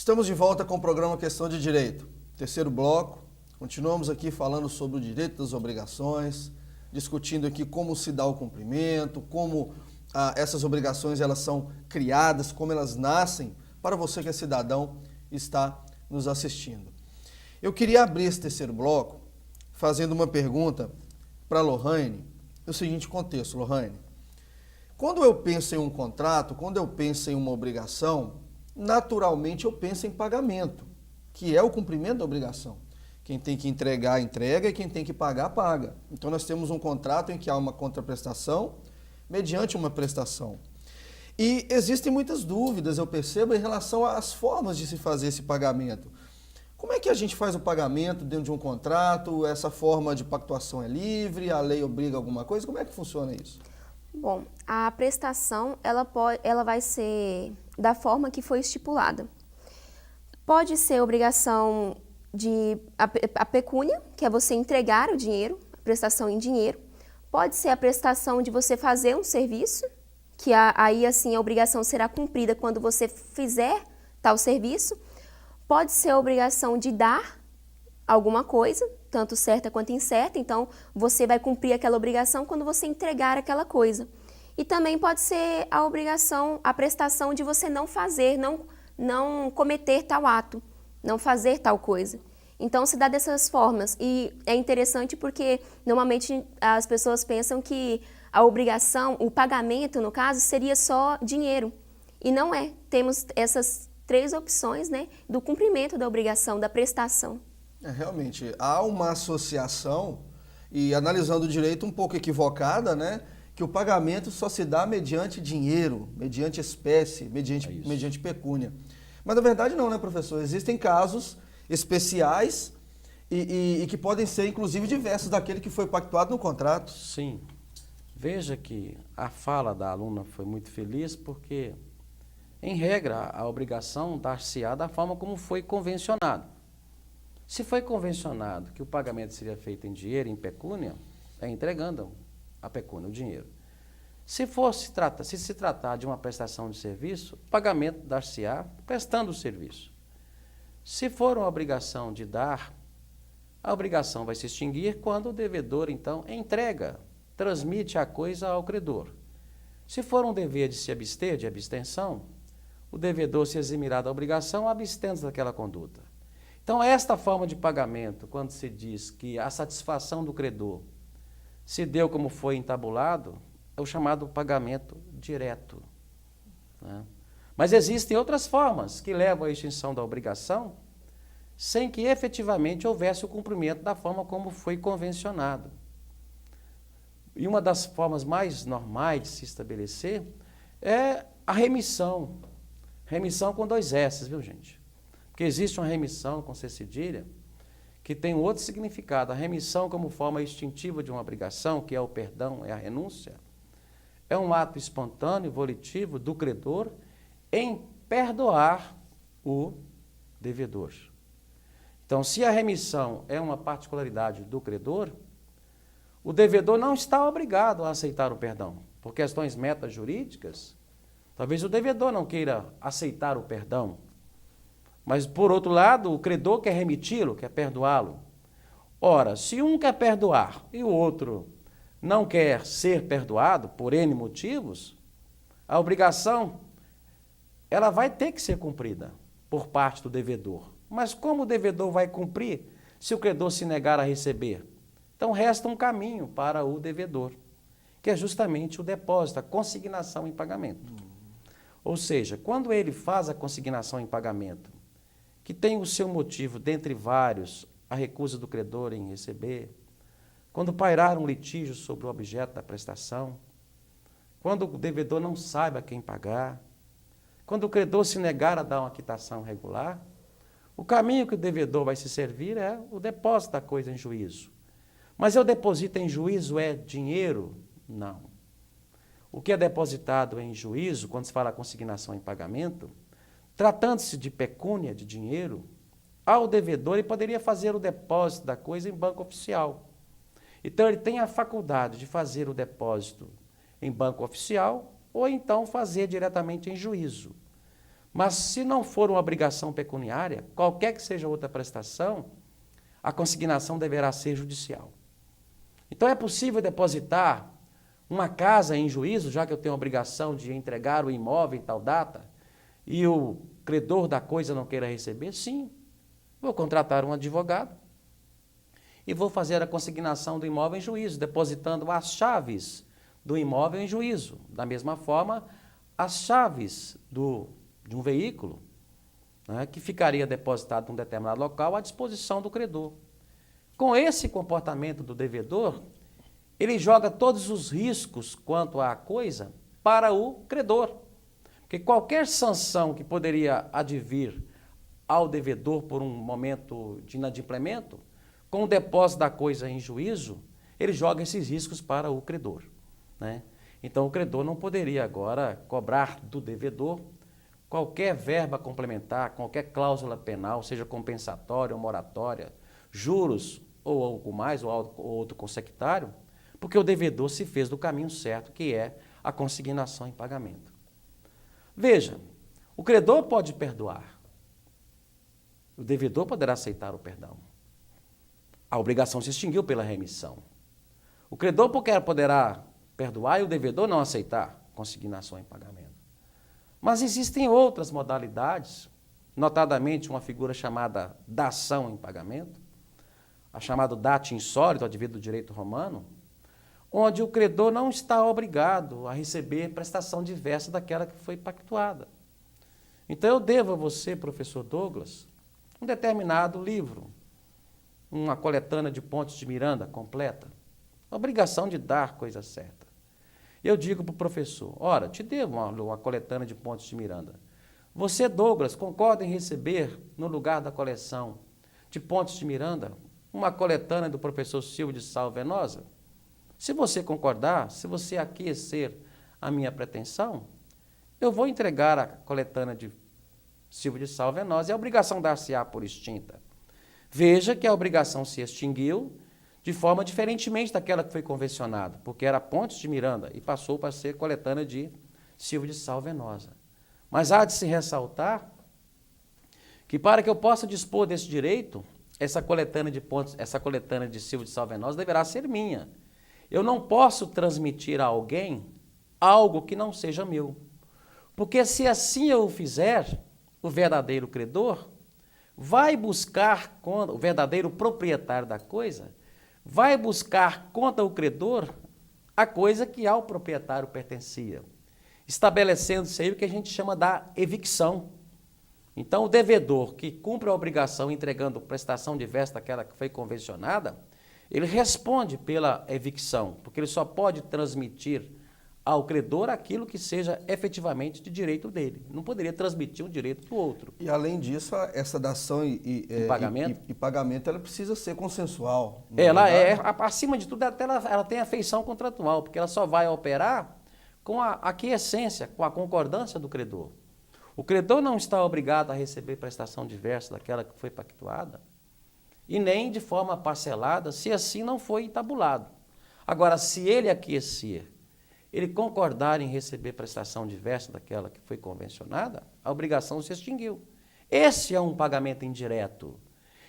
Estamos de volta com o programa Questão de Direito. Terceiro bloco, continuamos aqui falando sobre o direito das obrigações, discutindo aqui como se dá o cumprimento, como essas obrigações elas são criadas, como elas nascem, para você que é cidadão está nos assistindo. Eu queria abrir esse terceiro bloco fazendo uma pergunta para a Lohane, no seguinte contexto, Lohane. Quando eu penso em um contrato, quando eu penso em uma obrigação, naturalmente eu penso em pagamento, que é o cumprimento da obrigação. Quem tem que entregar, entrega, e quem tem que pagar, paga. Então nós temos um contrato em que há uma contraprestação mediante uma prestação. E existem muitas dúvidas, eu percebo, em relação às formas de se fazer esse pagamento. Como é que a gente faz o pagamento dentro de um contrato? Essa forma de pactuação é livre? A lei obriga alguma coisa? Como é que funciona isso? Bom, a prestação ela vai ser da forma que foi estipulada. Pode ser obrigação de a pecúnia, que é você entregar o dinheiro, a prestação em dinheiro. Pode ser a prestação de você fazer um serviço, que aí assim a obrigação será cumprida quando você fizer tal serviço. Pode ser a obrigação de dar alguma coisa, tanto certa quanto incerta, então você vai cumprir aquela obrigação quando você entregar aquela coisa. E também pode ser a obrigação, a prestação de você não fazer, não cometer tal ato, não fazer tal coisa. Então se dá dessas formas e é interessante porque normalmente as pessoas pensam que a obrigação, o pagamento no caso, seria só dinheiro e não é. Temos essas três opções, né, do cumprimento da obrigação, da prestação. Realmente, há uma associação, e analisando o direito um pouco equivocada, né, que o pagamento só se dá mediante dinheiro, mediante espécie, mediante pecúnia. Mas na verdade não, né, professor? Existem casos especiais e que podem ser, inclusive, diversos daquele que foi pactuado no contrato. Sim. Veja que a fala da aluna foi muito feliz porque, em regra, a obrigação dar-se-á da forma como foi convencionado. Se foi convencionado que o pagamento seria feito em dinheiro, em pecúnia, é entregando a pecúnia, o dinheiro. Se se tratar de uma prestação de serviço, o pagamento dar-se-á prestando o serviço. Se for uma obrigação de dar, a obrigação vai se extinguir quando o devedor, então, entrega, transmite a coisa ao credor. Se for um dever de se abster, de abstenção, o devedor se eximirá da obrigação abstendo daquela conduta. Então, esta forma de pagamento, quando se diz que a satisfação do credor se deu como foi entabulado, é o chamado pagamento direto, né? Mas existem outras formas que levam à extinção da obrigação sem que efetivamente houvesse o cumprimento da forma como foi convencionado. E uma das formas mais normais de se estabelecer é a remissão. Remissão com 2 S, viu, gente? Porque existe uma remissão com C cedilha que tem outro significado. A remissão como forma extintiva de uma obrigação, que é o perdão, é a renúncia, é um ato espontâneo, volitivo do credor em perdoar o devedor. Então, se a remissão é uma particularidade do credor, o devedor não está obrigado a aceitar o perdão. Por questões metajurídicas, talvez o devedor não queira aceitar o perdão, mas, por outro lado, o credor quer remiti-lo, quer perdoá-lo. Ora, se um quer perdoar e o outro não quer ser perdoado, por N motivos, a obrigação ela vai ter que ser cumprida por parte do devedor. Mas como o devedor vai cumprir se o credor se negar a receber? Então, resta um caminho para o devedor, que é justamente o depósito, a consignação em pagamento. Ou seja, quando ele faz a consignação em pagamento, que tem o seu motivo, dentre vários, a recusa do credor em receber, quando pairar um litígio sobre o objeto da prestação, quando o devedor não sabe a quem pagar, quando o credor se negar a dar uma quitação regular, o caminho que o devedor vai se servir é o depósito da coisa em juízo. Mas eu deposito em juízo é dinheiro? Não. O que é depositado em juízo, quando se fala consignação em pagamento, tratando-se de pecúnia, de dinheiro, ao devedor, ele poderia fazer o depósito da coisa em banco oficial. Então, ele tem a faculdade de fazer o depósito em banco oficial ou então fazer diretamente em juízo. Mas se não for uma obrigação pecuniária, qualquer que seja outra prestação, a consignação deverá ser judicial. Então é possível depositar uma casa em juízo, já que eu tenho a obrigação de entregar o imóvel em tal data, e o credor da coisa não queira receber? Sim. Vou contratar um advogado e vou fazer a consignação do imóvel em juízo, depositando as chaves do imóvel em juízo. Da mesma forma, as chaves de um veículo, né, que ficaria depositado em um determinado local à disposição do credor. Com esse comportamento do devedor, ele joga todos os riscos quanto à coisa para o credor. Porque qualquer sanção que poderia advir ao devedor por um momento de inadimplemento, com o depósito da coisa em juízo, ele joga esses riscos para o credor, né? Então, o credor não poderia agora cobrar do devedor qualquer verba complementar, qualquer cláusula penal, seja compensatória ou moratória, juros ou algo mais, ou outro consectário, porque o devedor se fez do caminho certo, que é a consignação em pagamento. Veja, o credor pode perdoar, o devedor poderá aceitar o perdão. A obrigação se extinguiu pela remissão. O credor poderá perdoar e o devedor não aceitar consignação em pagamento. Mas existem outras modalidades, notadamente uma figura chamada dação em pagamento, a chamada date insólito, advindo do direito romano, onde o credor não está obrigado a receber prestação diversa daquela que foi pactuada. Então, eu devo a você, professor Douglas, um determinado livro, uma coletânea de Pontes de Miranda completa, a obrigação de dar coisa certa. Eu digo para o professor, ora, te devo uma coletânea de Pontes de Miranda. Você, Douglas, concorda em receber, no lugar da coleção de Pontes de Miranda, uma coletânea do professor Silvio de Sal Venosa? Se você concordar, se você aquecer a minha pretensão, eu vou entregar a coletânea de Silvio de Sal Venosa e a obrigação dar-se-á por extinta. Veja que a obrigação se extinguiu de forma diferentemente daquela que foi convencionada, porque era Pontes de Miranda e passou para ser coletânea de Silvio de Sal Venosa. Mas há de se ressaltar que para que eu possa dispor desse direito, essa coletânea de Silvio de Sal Venosa deverá ser minha. Eu não posso transmitir a alguém algo que não seja meu. Porque se assim eu o fizer, o verdadeiro credor vai buscar, o verdadeiro proprietário da coisa, vai buscar contra o credor a coisa que ao proprietário pertencia, estabelecendo-se aí o que a gente chama da evicção. Então, o devedor que cumpre a obrigação entregando prestação diversa daquela que foi convencionada, ele responde pela evicção, porque ele só pode transmitir ao credor aquilo que seja efetivamente de direito dele. Não poderia transmitir um direito do outro. E, além disso, essa dação e pagamento ela precisa ser consensual. Ela acima de tudo, ela tem a feição contratual, porque ela só vai operar com a aquiescência, com a concordância do credor. O credor não está obrigado a receber prestação diversa daquela que foi pactuada, e nem de forma parcelada, se assim não foi tabulado. Agora, se ele aquecer, ele concordar em receber prestação diversa daquela que foi convencionada, a obrigação se extinguiu. Esse é um pagamento indireto.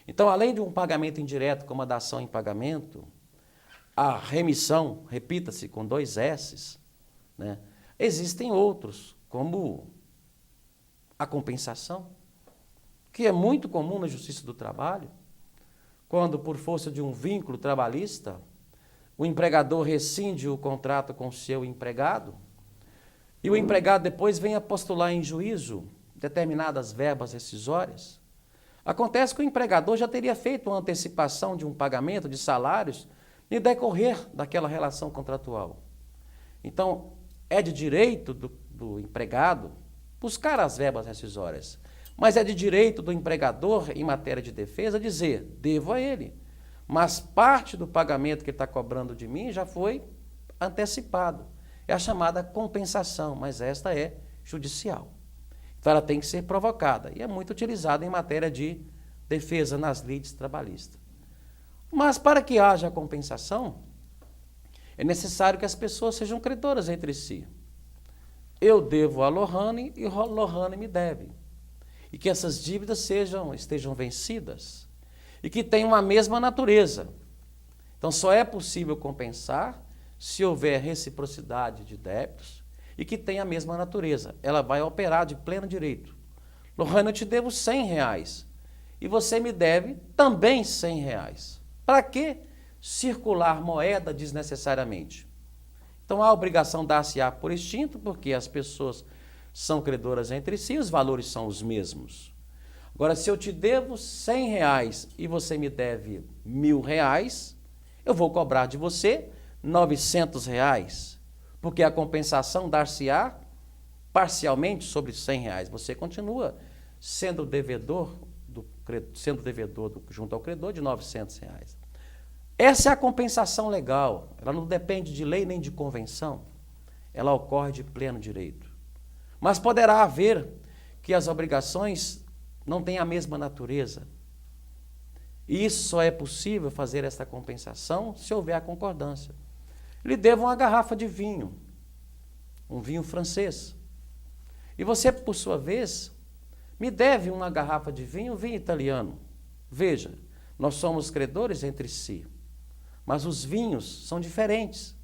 Então, além de um pagamento indireto como a dação em pagamento, a remissão, repita-se, com 2 S's, né? Existem outros, como a compensação, que é muito comum na Justiça do Trabalho, quando, por força de um vínculo trabalhista, o empregador rescinde o contrato com o seu empregado e o empregado depois vem a postular em juízo determinadas verbas rescisórias. Acontece que o empregador já teria feito uma antecipação de um pagamento de salários no decorrer daquela relação contratual. Então, é de direito do empregado buscar as verbas rescisórias, mas é de direito do empregador, em matéria de defesa, dizer, devo a ele. Mas parte do pagamento que ele está cobrando de mim já foi antecipado. É a chamada compensação, mas esta é judicial. Então, ela tem que ser provocada e é muito utilizada em matéria de defesa nas lides trabalhistas. Mas, para que haja compensação, é necessário que as pessoas sejam credoras entre si. eu devo a Lohane e Lohane me deve. E que essas dívidas estejam vencidas e que tenham a mesma natureza. Então, só é possível compensar se houver reciprocidade de débitos e que tenha a mesma natureza. Ela vai operar de pleno direito. Lohane, eu te devo R$100 e você me deve também R$100. Para que circular moeda desnecessariamente? Então, a obrigação dar-se-á por extinto, porque as pessoas são credoras entre si, os valores são os mesmos. Agora, se eu te devo R$100 e você me deve R$1.000, eu vou cobrar de você R$900, porque a compensação dar-se-á parcialmente sobre R$100. Você continua sendo devedor junto ao credor de R$900. Essa é a compensação legal. Ela não depende de lei nem de convenção. Ela ocorre de pleno direito. Mas poderá haver que as obrigações não tenham a mesma natureza. E isso só é possível fazer essa compensação se houver a concordância. Lhe devo uma garrafa de vinho, um vinho francês. E você, por sua vez, me deve uma garrafa de vinho, um vinho italiano. Veja, nós somos credores entre si, mas os vinhos são diferentes.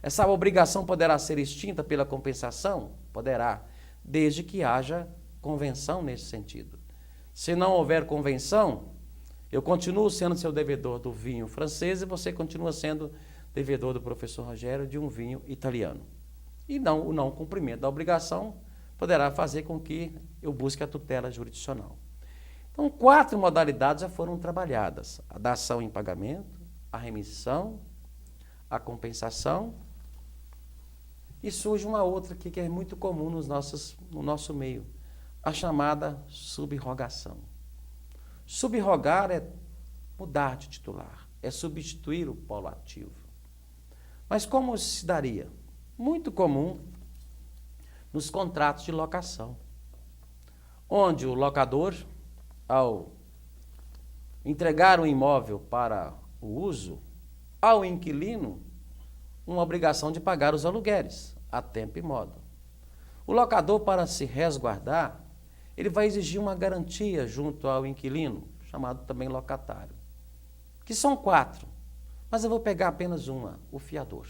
Essa obrigação poderá ser extinta pela compensação? Poderá, desde que haja convenção nesse sentido. Se não houver convenção, eu continuo sendo seu devedor do vinho francês e você continua sendo devedor do professor Rogério de um vinho italiano. E o não cumprimento da obrigação poderá fazer com que eu busque a tutela jurisdicional. Então, 4 modalidades já foram trabalhadas: a dação em pagamento, a remissão, a compensação, e surge uma outra aqui que é muito comum no nosso meio, a chamada subrrogação. Subrogar é mudar de titular, é substituir o polo ativo. Mas como se daria? Muito comum nos contratos de locação, onde o locador, ao entregar um imóvel para o uso, ao inquilino, uma obrigação de pagar os aluguéis, a tempo e modo. O locador, para se resguardar, ele vai exigir uma garantia junto ao inquilino, chamado também locatário, que são 4, mas eu vou pegar apenas uma, o fiador.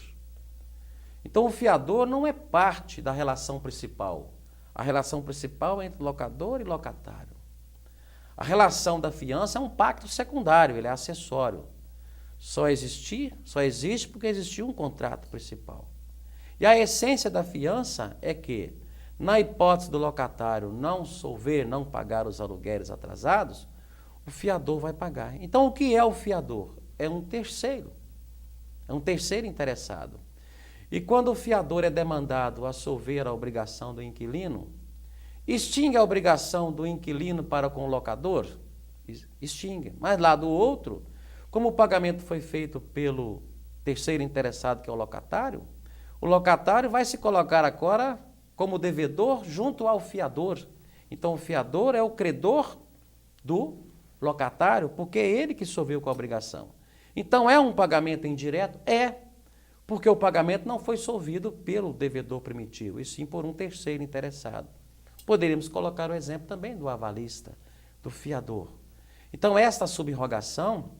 Então, o fiador não é parte da relação principal. A relação principal é entre locador e locatário. A relação da fiança é um pacto secundário, ele é acessório. Só existe porque existiu um contrato principal. E a essência da fiança é que, na hipótese do locatário não solver, não pagar os aluguéis atrasados, o fiador vai pagar. Então, o que é o fiador? É um terceiro interessado. E quando o fiador é demandado a solver a obrigação do inquilino, extingue a obrigação do inquilino para com o locador? Extingue. Mas lá do outro, como o pagamento foi feito pelo terceiro interessado, que é o locatário vai se colocar agora como devedor junto ao fiador. Então, o fiador é o credor do locatário, porque é ele que solveu com a obrigação. Então, é um pagamento indireto? É, porque o pagamento não foi solvido pelo devedor primitivo, e sim por um terceiro interessado. Poderíamos colocar o exemplo também do avalista, do fiador. Então, esta subrogação,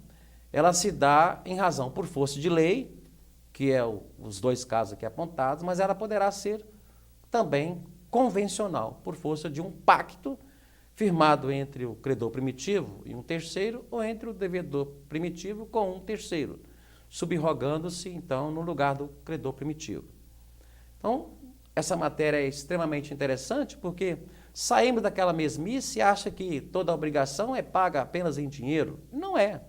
ela se dá em razão por força de lei, que é os 2 casos aqui apontados, mas ela poderá ser também convencional, por força de um pacto firmado entre o credor primitivo e um terceiro, ou entre o devedor primitivo com um terceiro, subrogando-se, então, no lugar do credor primitivo. Então, essa matéria é extremamente interessante, porque saímos daquela mesmice e acha que toda obrigação é paga apenas em dinheiro. Não é.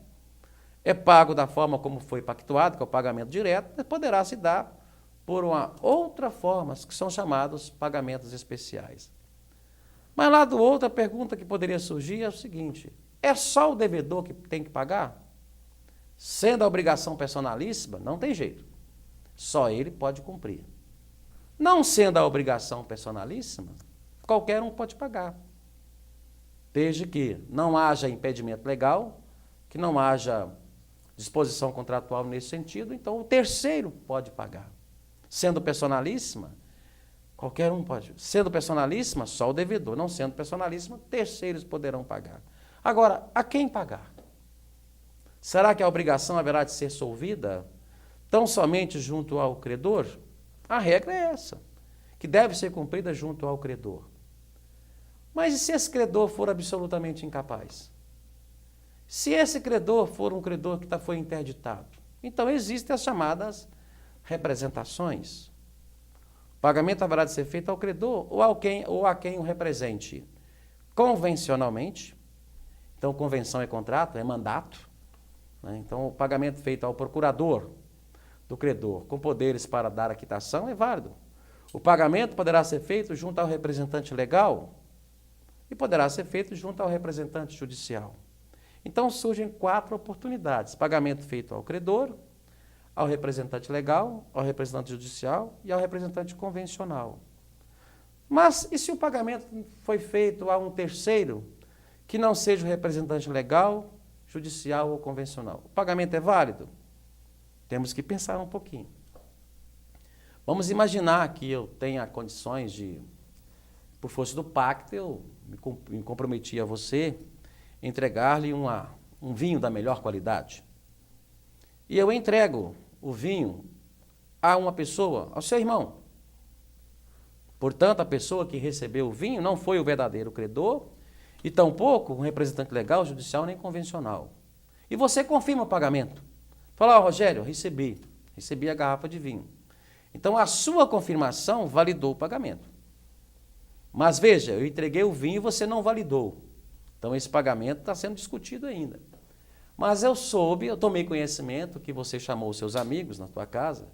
É pago da forma como foi pactuado, que é o pagamento direto, mas poderá se dar por uma outra forma, que são chamados pagamentos especiais. Mas lá do outro, a pergunta que poderia surgir é o seguinte: é só o devedor que tem que pagar? Sendo a obrigação personalíssima, não tem jeito. Só ele pode cumprir. Não sendo a obrigação personalíssima, qualquer um pode pagar. Desde que não haja impedimento legal, que não haja disposição contratual nesse sentido, então o terceiro pode pagar. Sendo personalíssima, Qualquer um pode. Sendo personalíssima, só o devedor. Não sendo personalíssima, terceiros poderão pagar. Agora, a quem pagar? Será que a obrigação haverá de ser solvida tão somente junto ao credor? A regra é essa, que deve ser cumprida junto ao credor. Mas e se esse credor for absolutamente incapaz? Se esse credor for um credor que foi interditado, então existem as chamadas representações. O pagamento haverá de ser feito ao credor ou a quem o represente convencionalmente. Então, convenção é contrato, é mandato. Né? Então, o pagamento feito ao procurador do credor com poderes para dar a quitação é válido. O pagamento poderá ser feito junto ao representante legal e poderá ser feito junto ao representante judicial. Então, surgem 4 oportunidades. Pagamento feito ao credor, ao representante legal, ao representante judicial e ao representante convencional. Mas e se o pagamento foi feito a um terceiro que não seja o representante legal, judicial ou convencional? O pagamento é válido? Temos que pensar um pouquinho. Vamos imaginar que eu tenha condições de, por força do pacto, eu me comprometi a você entregar-lhe um vinho da melhor qualidade. E eu entrego o vinho a uma pessoa, ao seu irmão. Portanto, a pessoa que recebeu o vinho não foi o verdadeiro credor e tampouco um representante legal, judicial nem convencional. E você confirma o pagamento. Fala, Rogério, recebi a garrafa de vinho. Então, a sua confirmação validou o pagamento. Mas veja, eu entreguei o vinho e você não validou. Então, esse pagamento está sendo discutido ainda. Mas eu tomei conhecimento que você chamou os seus amigos na tua casa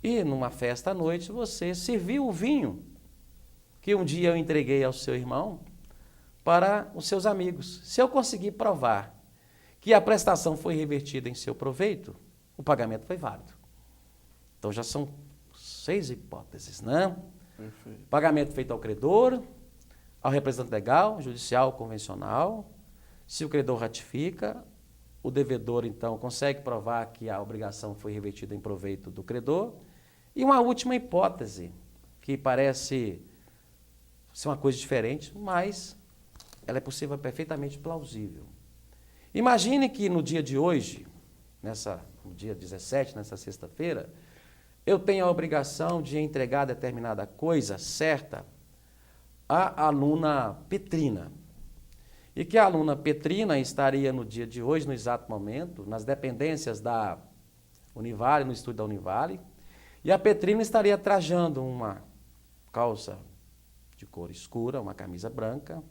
e numa festa à noite você serviu o vinho que um dia eu entreguei ao seu irmão para os seus amigos. Se eu conseguir provar que a prestação foi revertida em seu proveito, o pagamento foi válido. Então já são 6 hipóteses, né? Perfeito. Pagamento feito ao credor, ao representante legal, judicial, convencional. Se o credor ratifica, o devedor, então, consegue provar que a obrigação foi revertida em proveito do credor. E uma última hipótese, que parece ser uma coisa diferente, mas ela é possível, perfeitamente plausível. Imagine que no dia de hoje, no dia 17, nessa sexta-feira, eu tenho a obrigação de entregar determinada coisa certa à aluna Petrina. E que a aluna Petrina estaria no dia de hoje, no exato momento, nas dependências da Univale, no estúdio da Univale, e a Petrina estaria trajando uma calça de cor escura, uma camisa branca,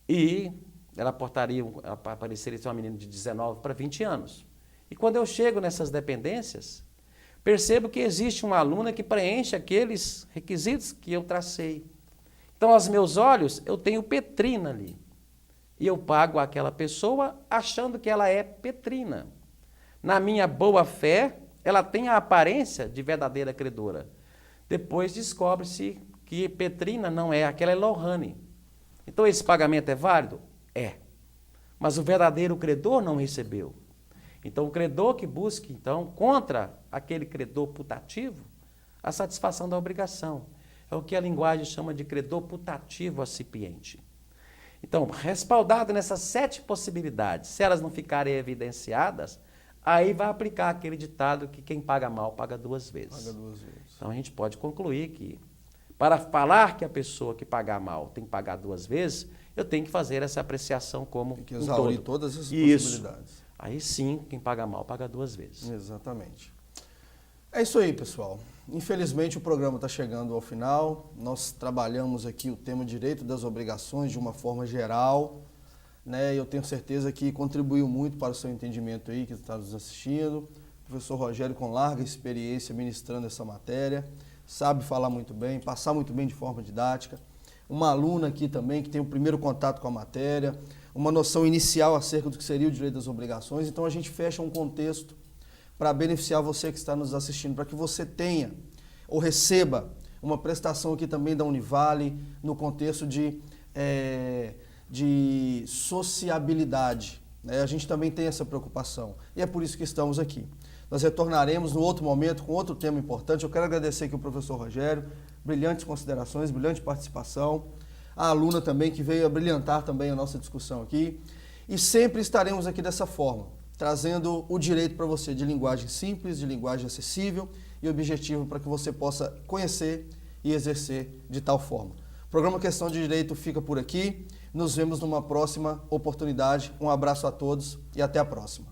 e ela apareceria ser uma menina de 19 para 20 anos. E quando eu chego nessas dependências, percebo que existe uma aluna que preenche aqueles requisitos que eu tracei. Então, aos meus olhos, eu tenho Petrina ali. E eu pago àquela pessoa achando que ela é Petrina. Na minha boa fé, ela tem a aparência de verdadeira credora. Depois descobre-se que Petrina não é, aquela é Lohane. Então esse pagamento é válido? É. Mas o verdadeiro credor não recebeu. Então o credor que busque, então, contra aquele credor putativo, a satisfação da obrigação. É o que a linguagem chama de credor putativo acipiente. Então, respaldado nessas 7 possibilidades, se elas não ficarem evidenciadas, aí vai aplicar aquele ditado que quem paga mal paga 2 vezes. Paga 2 vezes. Então, a gente pode concluir que, para falar que a pessoa que pagar mal tem que pagar 2 vezes, eu tenho que fazer essa apreciação como Tem que um exaurir todo. todas essas Isso. possibilidades. Aí sim, quem paga mal paga 2 vezes. Exatamente. É isso aí, pessoal. Infelizmente o programa está chegando ao final. Nós trabalhamos aqui o tema direito das obrigações de uma forma geral, né? Eu tenho certeza que contribuiu muito para o seu entendimento aí, que está nos assistindo. O professor Rogério, com larga experiência ministrando essa matéria, sabe falar muito bem, passar muito bem de forma didática. Uma aluna aqui também que tem o primeiro contato com a matéria, uma noção inicial acerca do que seria o direito das obrigações. Então a gente fecha um contexto para beneficiar você que está nos assistindo, para que você tenha ou receba uma prestação aqui também da Univale no contexto de sociabilidade, né? A gente também tem essa preocupação e é por isso que estamos aqui. Nós retornaremos no outro momento com outro tema importante. Eu quero agradecer aqui o professor Rogério brilhantes considerações, brilhante participação. A aluna também, que veio a brilhantar também a nossa discussão aqui. E sempre estaremos aqui dessa forma, trazendo o direito para você de linguagem simples, de linguagem acessível e objetivo para que você possa conhecer e exercer de tal forma. O programa Questão de Direito fica por aqui. Nos vemos numa próxima oportunidade. Um abraço a todos e até a próxima.